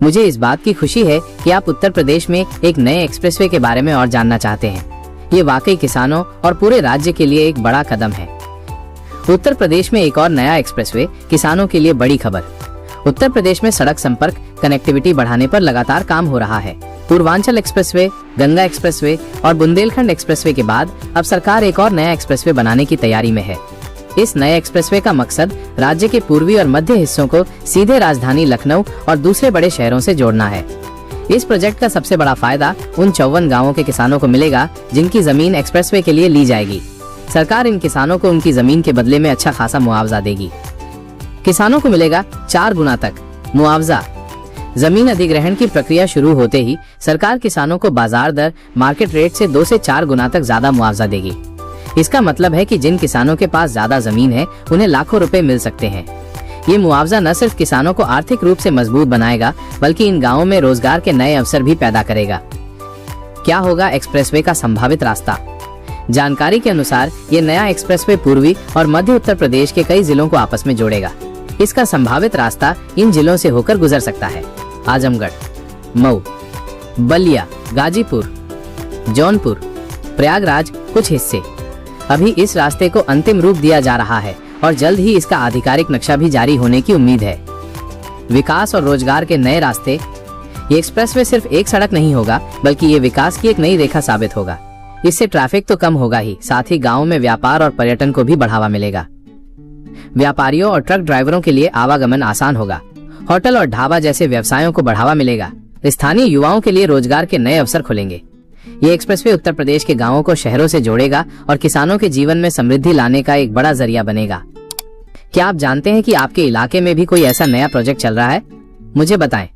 मुझे इस बात की खुशी है कि आप उत्तर प्रदेश में एक नए एक्सप्रेसवे के बारे में और जानना चाहते हैं। ये वाकई किसानों और पूरे राज्य के लिए एक बड़ा कदम है। उत्तर प्रदेश में एक और नया एक्सप्रेसवे किसानों के लिए बड़ी खबर। उत्तर प्रदेश में सड़क संपर्क कनेक्टिविटी बढ़ाने पर लगातार काम हो रहा है। पूर्वांचल एक्सप्रेसवे, गंगा एक्सप्रेसवे और बुंदेलखंड एक्सप्रेसवे के बाद अब सरकार एक और नया एक्सप्रेसवे बनाने की तैयारी में है। इस नए एक्सप्रेसवे का मकसद राज्य के पूर्वी और मध्य हिस्सों को सीधे राजधानी लखनऊ और दूसरे बड़े शहरों से जोड़ना है। इस प्रोजेक्ट का सबसे बड़ा फायदा उन 54 गांवों के किसानों को मिलेगा जिनकी जमीन एक्सप्रेसवे के लिए ली जाएगी। सरकार इन किसानों को उनकी जमीन के बदले में अच्छा खासा मुआवजा देगी। किसानों को मिलेगा 4 गुना तक मुआवजा। जमीन अधिग्रहण की प्रक्रिया शुरू होते ही सरकार किसानों को बाजार दर मार्केट रेट से 2 से 4 गुना तक ज्यादा मुआवजा देगी। इसका मतलब है कि जिन किसानों के पास ज्यादा जमीन है उन्हें लाखों रुपए मिल सकते हैं। ये मुआवजा न सिर्फ किसानों को आर्थिक रूप से मजबूत बनाएगा बल्कि इन गांवों में रोजगार के नए अवसर भी पैदा करेगा। क्या होगा एक्सप्रेसवे का संभावित रास्ता? जानकारी के अनुसार ये नया एक्सप्रेसवे पूर्वी और मध्य उत्तर प्रदेश के कई जिलों को आपस में जोड़ेगा। इसका संभावित रास्ता इन जिलों से होकर गुजर सकता है: आजमगढ़, मऊ, बलिया, गाजीपुर, जौनपुर, प्रयागराज कुछ हिस्से। अभी इस रास्ते को अंतिम रूप दिया जा रहा है और जल्द ही इसका आधिकारिक नक्शा भी जारी होने की उम्मीद है। विकास और रोजगार के नए रास्ते। ये एक्सप्रेसवे सिर्फ एक सड़क नहीं होगा बल्कि ये विकास की एक नई रेखा साबित होगा। इससे ट्रैफिक तो कम होगा ही, साथ ही गाँव में व्यापार और पर्यटन को भी बढ़ावा मिलेगा। व्यापारियों और ट्रक ड्राइवरों के लिए आवागमन आसान होगा। होटल और ढाबा जैसे व्यवसायों को बढ़ावा मिलेगा। स्थानीय युवाओं के लिए रोजगार के नए अवसर खुलेंगे। ये एक्सप्रेसवे उत्तर प्रदेश के गांवों को शहरों से जोड़ेगा और किसानों के जीवन में समृद्धि लाने का एक बड़ा जरिया बनेगा। क्या आप जानते हैं कि आपके इलाके में भी कोई ऐसा नया प्रोजेक्ट चल रहा है? मुझे बताएं।